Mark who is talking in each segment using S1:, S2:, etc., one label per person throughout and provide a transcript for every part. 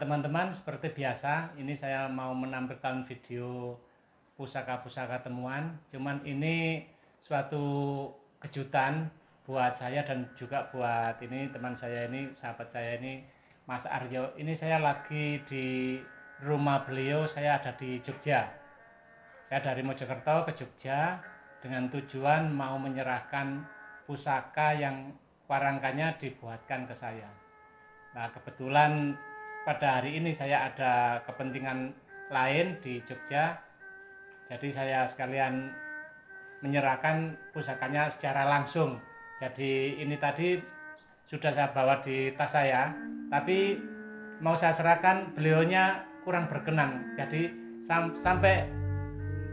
S1: Teman-teman, seperti biasa, ini saya mau menampilkan video pusaka-pusaka temuan. Cuman ini suatu kejutan buat saya dan juga buat ini teman saya ini, sahabat saya ini, Mas Aryo. Ini saya lagi di rumah beliau, saya ada di Jogja. Saya dari Mojokerto ke Jogja dengan tujuan mau menyerahkan pusaka yang warangkanya dibuatkan ke saya. Nah, kebetulan pada hari ini saya ada kepentingan lain di Jogja, jadi saya sekalian menyerahkan pusakanya secara langsung. Jadi ini tadi sudah saya bawa di tas saya, tapi mau saya serahkan beliaunya kurang berkenan. Jadi sampai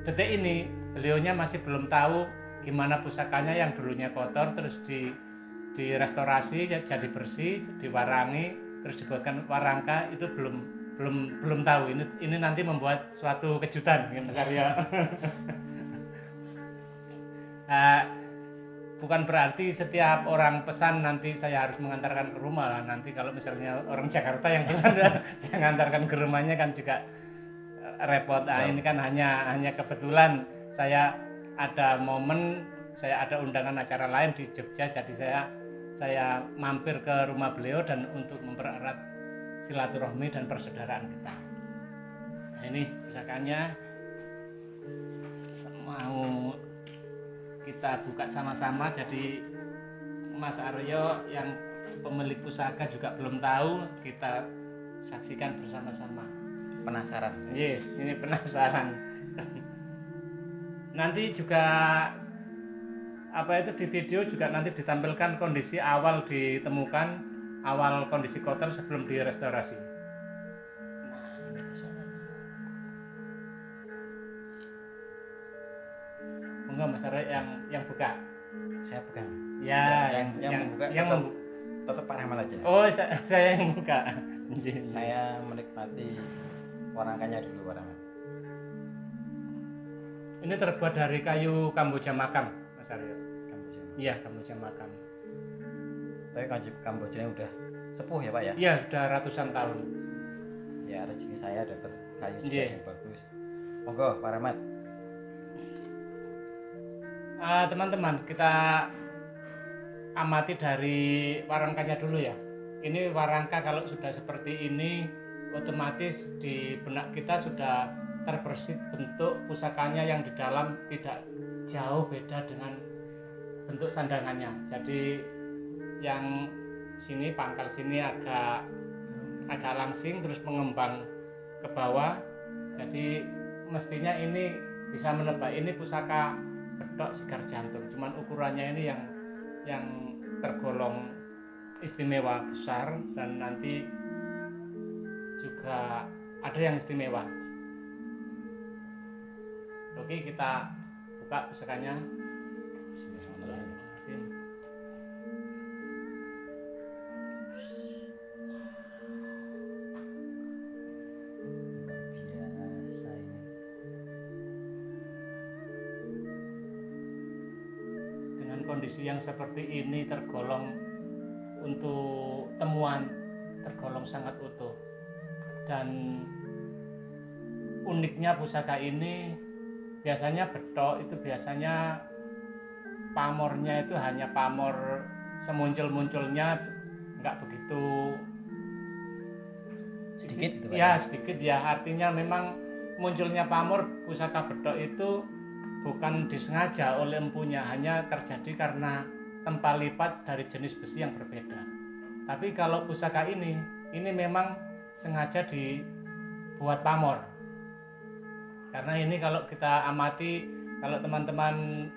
S1: detik ini beliaunya masih belum tahu gimana pusakanya yang dulunya kotor terus direstorasi jadi bersih, diwarangi, terus dibuatkan warangka. Itu belum tahu. Ini nanti membuat suatu kejutan, Mas Aryo. Bukan berarti setiap orang pesan nanti saya harus mengantarkan ke rumah. Nanti kalau misalnya orang Jakarta yang pesan saya mengantarkan ke rumahnya kan juga repot. Ini kan hanya kebetulan saya ada momen, saya ada undangan acara lain di Jogja, jadi saya mampir ke rumah beliau dan untuk mempererat silaturahmi dan persaudaraan kita. Nah, ini pusakanya mau kita buka sama-sama. Jadi Mas Aryo yang pemilik pusaka juga belum tahu, kita saksikan bersama-sama.
S2: Penasaran?
S1: Iya, ini penasaran. Nanti juga di video juga nanti ditampilkan kondisi awal ditemukan, awal kondisi kotor sebelum direstorasi. Nah, ini pusakanya. Enggak, Mas Aryo yang buka.
S2: Saya bukan.
S1: Ya,
S2: yang membuka tetap Pak Rahmat aja.
S1: Oh, saya yang buka.
S2: Saya menikmati warangkanya dulu, Pak Rahmat.
S1: Ini terbuat dari kayu Kamboja makam, Mas Aryo.
S2: Kamboja.
S1: Iya, Kamboja makam.
S2: Tapi Kambojanya udah sepuh ya, Pak ya?
S1: Iya, sudah ratusan tahun.
S2: Ya, rezeki saya dapat kayu
S1: yang
S2: bagus. Monggo, Pak Rahmat.
S1: Teman-teman, kita amati dari warangkanya dulu ya. Ini warangka kalau sudah seperti ini, otomatis di benak kita sudah terbersit bentuk pusakanya yang di dalam tidak jauh beda dengan bentuk sandangannya. Jadi yang sini, pangkal sini agak langsing terus mengembang ke bawah. Jadi mestinya ini bisa menebak ini pusaka Bedok Segar Jantung. Cuman ukurannya ini yang tergolong istimewa besar, dan nanti juga ada yang istimewa. Oke, kita buka pusakanya. Bismillahirrahmanirrahim.
S2: Biasa ini.
S1: Dengan kondisi yang seperti ini tergolong untuk temuan, tergolong sangat utuh. Dan uniknya pusaka ini, biasanya bedok itu biasanya pamornya itu hanya pamor semuncul-munculnya, nggak begitu
S2: Sedikit gitu, Pak?
S1: Ya, sedikit ya. Artinya memang munculnya pamor pusaka bedok itu bukan disengaja oleh empunya, hanya terjadi karena tempat lipat dari jenis besi yang berbeda. Tapi kalau pusaka ini memang sengaja dibuat pamor. Karena ini kalau kita amati, kalau teman-teman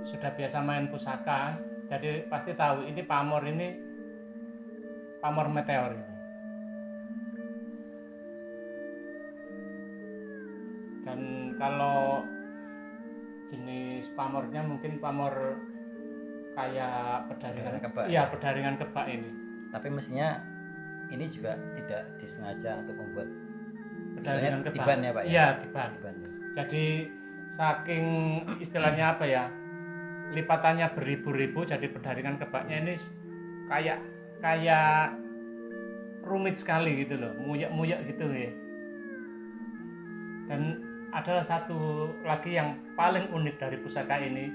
S1: sudah biasa main pusaka, jadi pasti tahu ini pamor meteor ini. Dan kalau jenis pamornya mungkin pamor kayak pedaringan
S2: kebak.
S1: Iya, pedaringan kebak ini.
S2: Tapi mestinya ini juga tidak disengaja untuk membuat
S1: Pedaringan kebak.
S2: tiban ya, Pak ya?
S1: Iya, tiban.
S2: Ya.
S1: Jadi saking istilahnya apa ya, lipatannya beribu-ribu, jadi pedaringan kebaknya ini kayak rumit sekali gitu loh, muyek-muyek gitu ya. Dan ada satu lagi yang paling unik dari pusaka ini,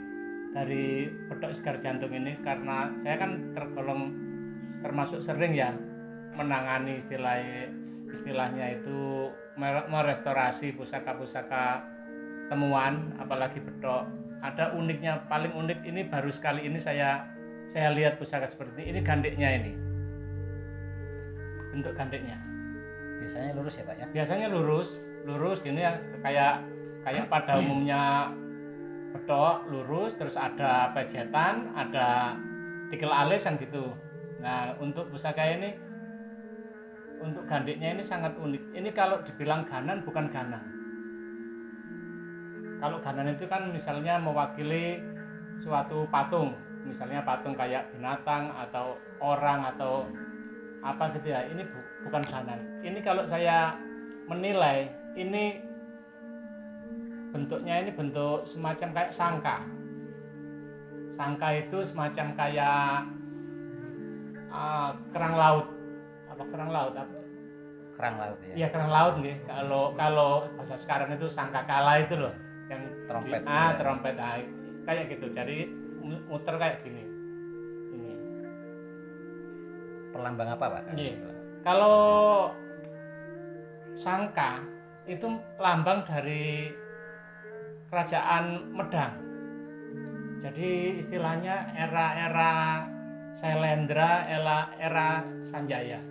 S1: dari Bedok Segar Jantung ini, karena saya kan termasuk sering ya menangani istilahnya itu merestorasi pusaka-pusaka temuan, apalagi bedok. Ada uniknya, paling unik ini baru sekali ini saya lihat pusaka seperti ini gandeknya ini. Bentuk gandeknya.
S2: Biasanya lurus ya Pak ya?
S1: Biasanya lurus gini ya, kayak pada umumnya bedok lurus, terus ada pejetan, ada tikil alis kan gitu. Nah, untuk pusaka ini, untuk gandeknya ini sangat unik. Ini kalau dibilang ganan, bukan ganan. Kalau ganan itu kan misalnya mewakili suatu patung, misalnya patung kayak binatang atau orang atau apa gitu ya. Ini bukan ganan. Ini kalau saya menilai, ini bentuknya ini bentuk semacam kayak sangka. Sangka itu semacam kayak kerang laut. Apa kerang laut? Apa?
S2: Kerang laut ya.
S1: Iya, kerang laut nih. Kalau bahasa sekarang itu sangkakala itu loh, yang
S2: Trompet.
S1: Trompet kayak gitu. Jadi muter kayak gini. Ini.
S2: Perlambang apa Pak?
S1: Iya. Kalau sangka itu lambang dari kerajaan Medang. Jadi istilahnya era Sailendra, era Sanjaya.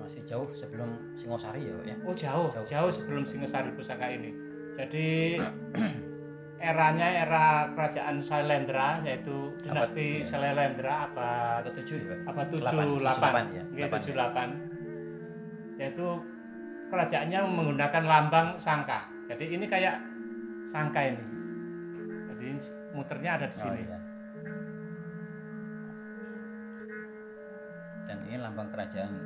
S2: Masih jauh sebelum Singosari ya Pak ya?
S1: Oh, jauh sebelum Singosari pusaka ini. Jadi eranya era kerajaan Sailendra, yaitu dinasti Sailendra abad
S2: ke-7 ya Pak?
S1: abad
S2: 78 ya.
S1: 78. Yaitu kerajaannya menggunakan lambang sangka. Jadi ini kayak sangka ini. Jadi muternya ada di sini.
S2: Oh, iya. Dan ini lambang kerajaan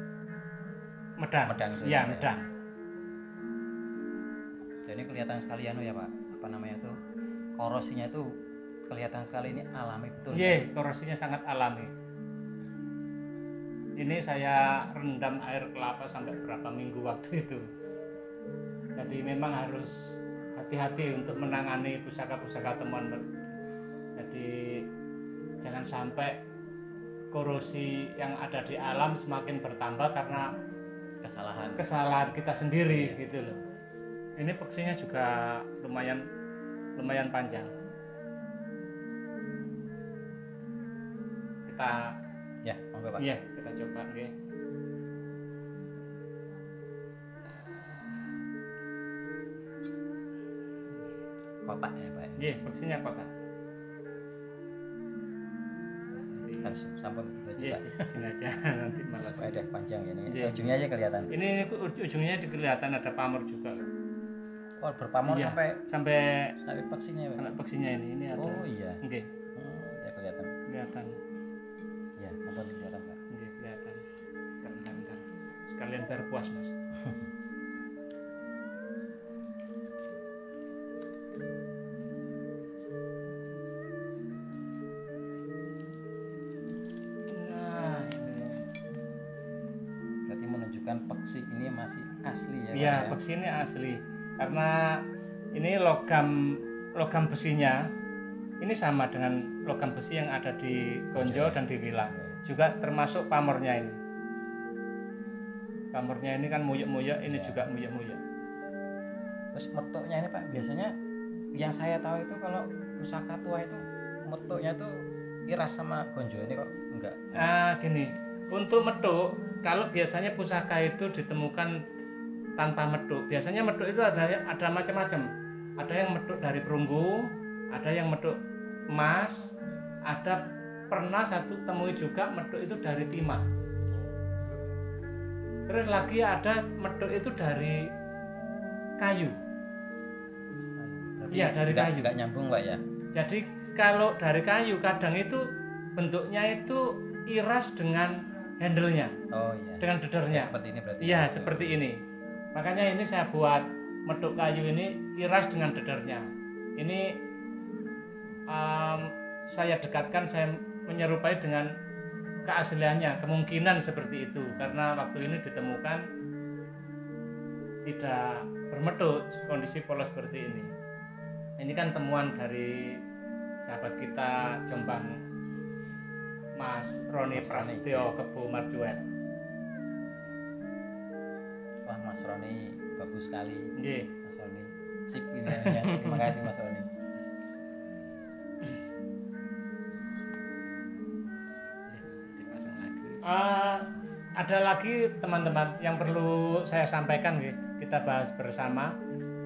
S1: Medang.
S2: Medang.
S1: Iya, Medang.
S2: Jadi kelihatan sekali ya Pak, apa namanya tuh, korosinya itu kelihatan sekali, ini alami betul.
S1: Iya, korosinya sangat alami. Ini saya rendam air kelapa sampai berapa minggu waktu itu. Jadi memang harus hati-hati untuk menangani pusaka-pusaka temuan. Jadi jangan sampai korosi yang ada di alam semakin bertambah karena kesalahan kita sendiri gitu loh. Ini peksinya juga lumayan panjang. Kita
S2: ya, monggo Pak.
S1: Iya, kita coba nggih.
S2: Kotak ya Pak.
S1: Nggih, peksinya kotak.
S2: Harus sampun begitu Pak.
S1: Ini aja nanti malah
S2: Supaya ada panjang ya ini.
S1: Iya.
S2: Ujungnya aja kelihatan.
S1: Ini ujungnya kelihatan ada pamor juga.
S2: Oh, berpamor
S1: Iya,
S2: sampai
S1: sampai
S2: peksinya ya Pak.
S1: sampai peksinya ini ada.
S2: Oh iya.
S1: Nggih,
S2: Ya kelihatan.
S1: kelihatan.
S2: Ya, apa kelihatan Pak?
S1: Nggih, kelihatan. Bentar. Sekalian biar puas, Mas. Nah, ini.
S2: Berarti menunjukkan peksi ini masih asli ya Pak,
S1: Iya,
S2: ya?
S1: peksi ini asli. Karena ini logam besinya ini sama dengan logam besi yang ada di Gonjo dan di Wila. Juga termasuk pamornya ini. Pamornya ini kan muyek-muyek, ini juga muyek-muyek.
S2: Terus metoknya ini Pak, biasanya yang saya tahu itu kalau pusaka tua itu metoknya tuh iras sama gonjo, ini kok enggak?
S1: Gini, untuk metuk, kalau biasanya pusaka itu ditemukan tanpa metuk. Biasanya metuk itu ada macam-macam. Ada yang metuk dari perunggu, ada yang metuk emas, ada pernah satu temui juga metuk itu dari timah. Terus lagi ada metuk itu dari kayu. Iya, dari kayu.
S2: Enggak nyambung Pak ya?
S1: Jadi kalau dari kayu kadang itu bentuknya itu iras dengan handle-nya,
S2: Oh iya.
S1: dengan dedernya.
S2: Seperti ini berarti.
S1: Iya, seperti ini. Makanya ini saya buat metuk kayu ini iras dengan dedernya. Ini saya dekatkan, saya menyerupai dengan keasliannya, kemungkinan seperti itu karena waktu ini ditemukan tidak bermetut kondisi polos seperti ini. Ini kan temuan dari sahabat kita Jombang, Mas Roni Prasetyo Kebo Marjuet.
S2: Wah, Mas Roni bagus sekali.
S1: Nggih.
S2: Mas Roni sip ini ya. Terima kasih Mas Roni.
S1: Ada lagi teman-teman yang perlu saya sampaikan, kita bahas bersama.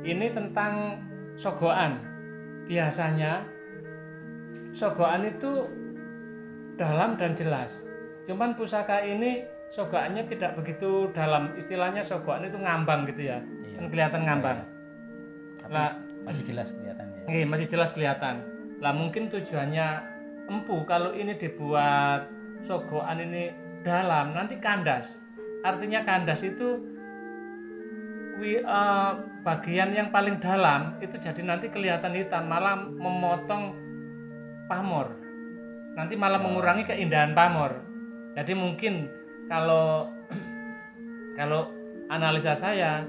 S1: Ini tentang sogokan. Biasanya sogokan itu dalam dan jelas. Cuman pusaka ini sogokannya tidak begitu dalam. Istilahnya sogokan itu ngambang gitu ya.
S2: Iya.
S1: Kan kelihatan ngambang.
S2: Tapi
S1: Lah,
S2: masih jelas kelihatannya.
S1: masih jelas kelihatan. Lah mungkin tujuannya empu kalau ini dibuat sogokan ini dalam, nanti kandas. Artinya kandas itu bagian yang paling dalam itu jadi nanti kelihatan hitam, malah memotong pamor. Nanti malah mengurangi keindahan pamor. Jadi mungkin kalau analisa saya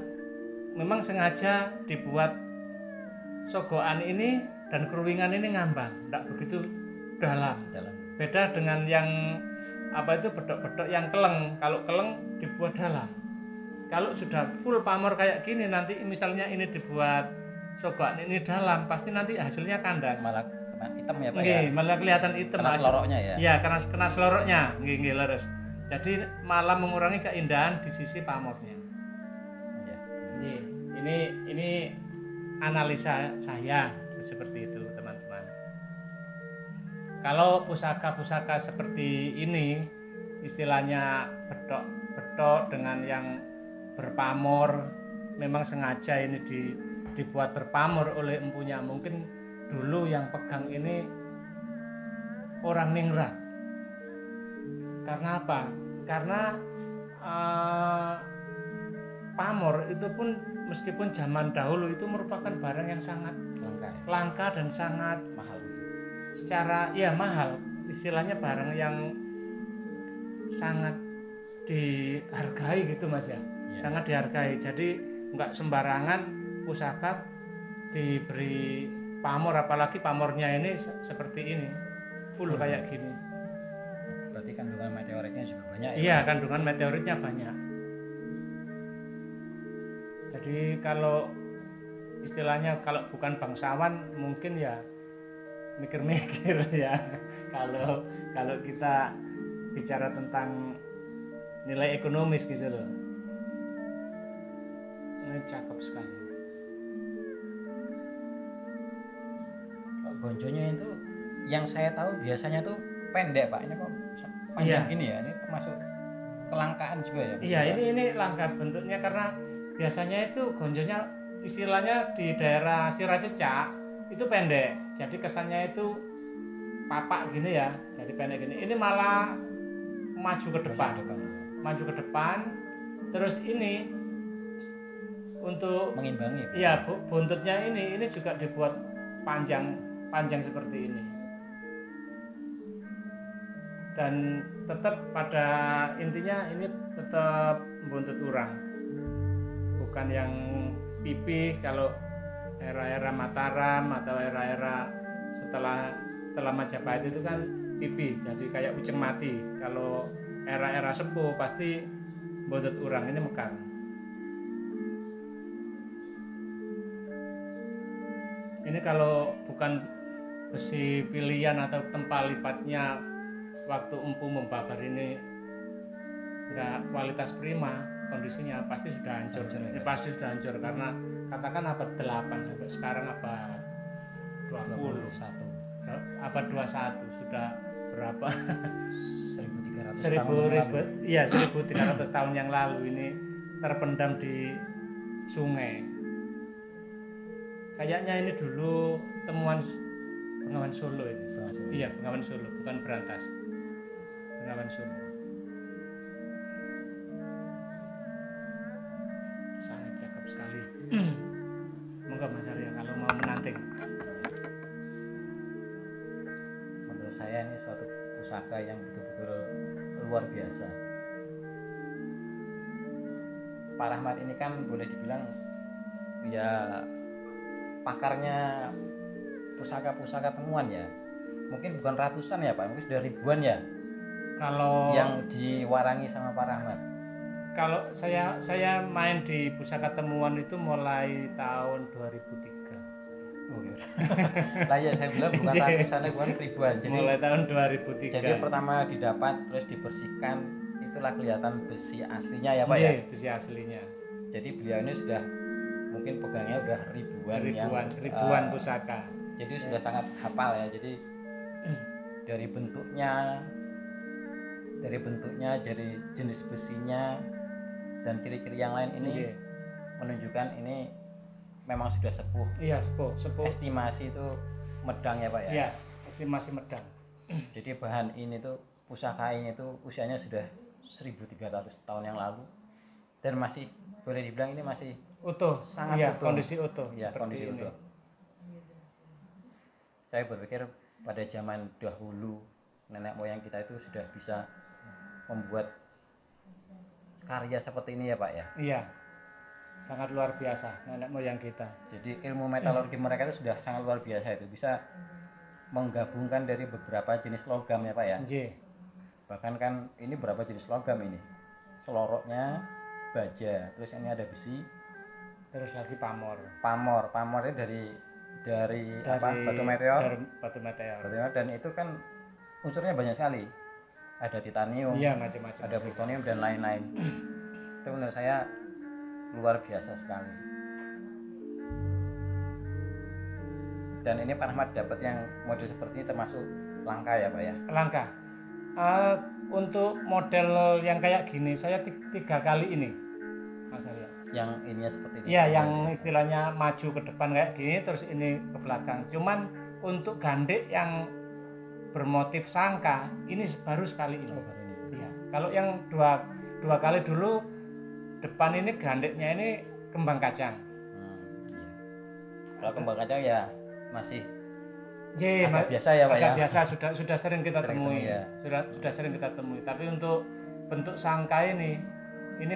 S1: memang sengaja dibuat sogokan ini dan keruwingan ini ngambang, tidak begitu dalam. Beda dengan yang bedok-bedok yang keleng. Kalau keleng dibuat dalam. Kalau sudah full pamor kayak gini, nanti misalnya ini dibuat sogokan ini dalam, pasti nanti hasilnya kandas.
S2: Malah kena hitam ya Pak
S1: ya? Malah kelihatan hitam.
S2: Kena seloroknya ya?
S1: Iya, karena kena seloroknya. Nggih, leres. Jadi malah mengurangi keindahan di sisi pamornya. Ya. Ini analisa saya seperti itu, teman-teman. Kalau pusaka-pusaka seperti ini, istilahnya bedok-bedok dengan yang berpamor, memang sengaja ini dibuat berpamor oleh empunya. Mungkin dulu yang pegang ini orang ningrat. Karena apa? Karena pamor itu pun meskipun zaman dahulu itu merupakan barang yang sangat langka dan sangat
S2: mahal.
S1: Secara mahal, istilahnya barang yang sangat dihargai gitu Mas ya. Sangat dihargai. Jadi enggak sembarangan pusaka diberi pamor, apalagi pamornya ini seperti ini, full kayak gini.
S2: Berarti kandungan meteoritnya juga banyak ya?
S1: Iya, kandungan meteoritnya banyak. Jadi kalau istilahnya kalau bukan bangsawan mungkin ya mikir-mikir ya. Kalau kita bicara tentang nilai ekonomis gitu loh. Ini cakep sekali.
S2: Gonjonya itu yang saya tahu biasanya tuh pendek Pak. Ini kok panjang gini ya? Ini termasuk kelangkaan juga ya?
S1: Iya, ini langka bentuknya karena biasanya itu gonjonya istilahnya di daerah Siracecak itu pendek. Jadi kesannya itu papak gini ya, jadi pendek gini. Ini malah maju ke depan. Terus ini untuk
S2: mengimbangi.
S1: Iya, buntutnya ini juga dibuat panjang seperti ini. Dan tetap pada intinya ini tetap buntut urang. Bukan yang pipih kalau era-era Mataram atau era-era setelah Majapahit itu kan pipih, jadi kayak uceng mati. Kalau era-era Sepuh pasti buntut urang ini mekar. Ini kalau bukan besi pilihan atau tempat lipatnya waktu empu membabar ini enggak kualitas prima, kondisinya pasti sudah hancur. Pasti sudah hancur karena katakan abad 8 sampai sekarang abad 20, abad 21 sudah berapa? 1300 tahun yang lalu ini terpendam di sungai. Kayaknya ini dulu temuan Bengawan Solo ini. Iya, Bengawan Solo, bukan Berantas. Bengawan Solo. Sangat cakep sekali. Monggo Mas Arya kalau mau menanting.
S2: Menurut saya ini suatu pusaka yang betul-betul luar biasa. Pak Rahmat ini kan boleh dibilang ya pakarnya pusaka-pusaka temuan ya. Mungkin bukan ratusan ya Pak, mungkin sudah ribuan ya
S1: Kalau
S2: yang diwarangi sama Pak Rahmat.
S1: kalau saya main di pusaka temuan itu mulai tahun 2003.
S2: Oh, iya. Lah ya saya bilang bukan ratusan, bukan ribuan. Jadi
S1: mulai tahun 2003.
S2: Jadi pertama didapat terus dibersihkan, itulah kelihatan besi aslinya ya Pak ya.
S1: Besi aslinya.
S2: Jadi beliau ini sudah mungkin pegangnya udah
S1: ribuan pusaka.
S2: Jadi sudah sangat hafal ya. Jadi dari bentuknya, dari jenis besinya dan ciri-ciri yang lain ini menunjukkan ini memang sudah sepuh.
S1: Iya, sepuh.
S2: Estimasi itu medang ya Pak ya.
S1: Iya, estimasi medang.
S2: Jadi bahan ini tuh, pusaka ini tuh usianya sudah 1300 tahun yang lalu dan masih boleh dibilang ini masih
S1: utuh,
S2: sangat utuh.
S1: Kondisi utuh.
S2: Ya, kondisi
S1: ini.
S2: utuh. Saya berpikir pada zaman dahulu nenek moyang kita itu sudah bisa membuat karya seperti ini ya Pak ya.
S1: Iya, sangat luar biasa nenek moyang kita.
S2: Jadi ilmu metalurgi mereka itu sudah sangat luar biasa, itu bisa menggabungkan dari beberapa jenis logam ya Pak ya. Bahkan kan ini berapa jenis logam ini, seloroknya baja, terus ini ada besi,
S1: terus lagi
S2: pamornya dari apa, batu meteor, dan itu kan unsurnya banyak sekali, ada titanium,
S1: macam-macam,
S2: ada plutonium dan lain-lain. Itu menurut saya luar biasa sekali. Dan ini Pak Rahmat dapat yang model seperti ini termasuk langka ya Pak ya?
S1: Langka. Untuk model yang kayak gini saya 3 kali ini, Mas Arya.
S2: Yang ininya seperti ini?
S1: Iya, yang istilahnya maju ke depan kayak gini, terus ini ke belakang. Cuman untuk gandek yang bermotif sangka ini baru sekali ini. Iya. Kalau yang dua kali dulu depan ini gandeknya ini kembang kacang.
S2: Iya. Kalau kembang kacang ya masih
S1: agak
S2: biasa ya Pak ya.
S1: Biasa sudah sering kita temui.
S2: Ya.
S1: Sudah sering kita temui. Tapi untuk bentuk sangka ini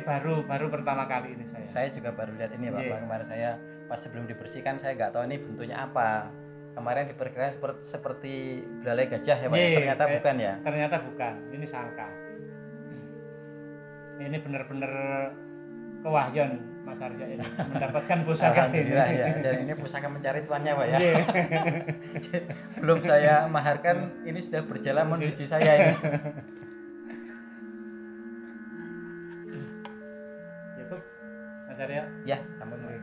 S1: baru pertama kali ini saya.
S2: Saya juga baru lihat ini Pak. Kemarin saya pas sebelum dibersihkan saya nggak tahu ini bentuknya apa. Kemarin diperkirakan seperti belalai gajah ya Pak. Ternyata bukan ya.
S1: Ternyata bukan. Ini sangka. Ini benar-benar kewahyuan Mas Arya ini mendapatkan pusaka ini.
S2: Ya. Dan ini pusaka mencari tuannya Pak ya. Belum saya maharkan, ini sudah berjalan menuju saya ini.
S1: Cukup Mas Arya?
S2: Ya, sambung Pak.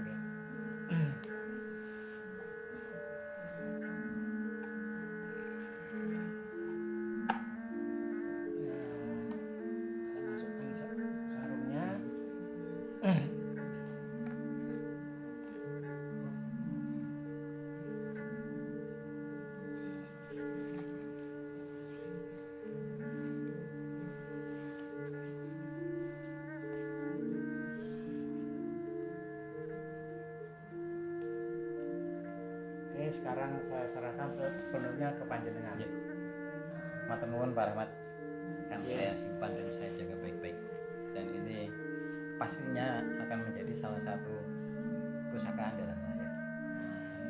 S1: Sekarang saya serahkan sepenuhnya ke panjenengan.
S2: Matur nuwun Pak Rahmat, kan saya simpan dan saya jaga baik-baik, dan ini pastinya akan menjadi salah satu pusaka andalan saya.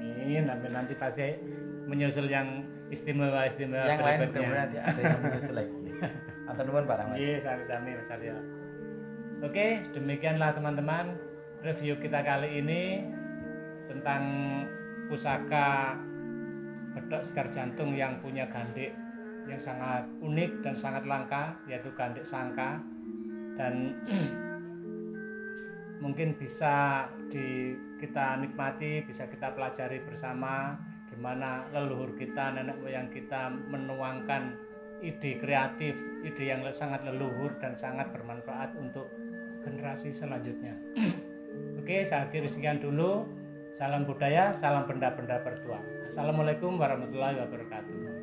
S1: Amin. Nanti pasti menyusul yang istimewa
S2: yang lain berarti ada yang menyusul lagi. Matur nuwun Pak Rahmat.
S1: Iya, sami-sami Mas Arya. Oke, demikianlah teman-teman review kita kali ini tentang pusaka bedok sekar jantung yang punya gandek yang sangat unik dan sangat langka, yaitu gandek sangka, dan mungkin bisa kita nikmati, bisa kita pelajari bersama gimana leluhur kita, nenek moyang kita menuangkan ide kreatif, ide yang sangat leluhur dan sangat bermanfaat untuk generasi selanjutnya. Oke, saya akhiri sekian dulu. Salam budaya, salam benda-benda bertuah. Assalamualaikum warahmatullahi wabarakatuh.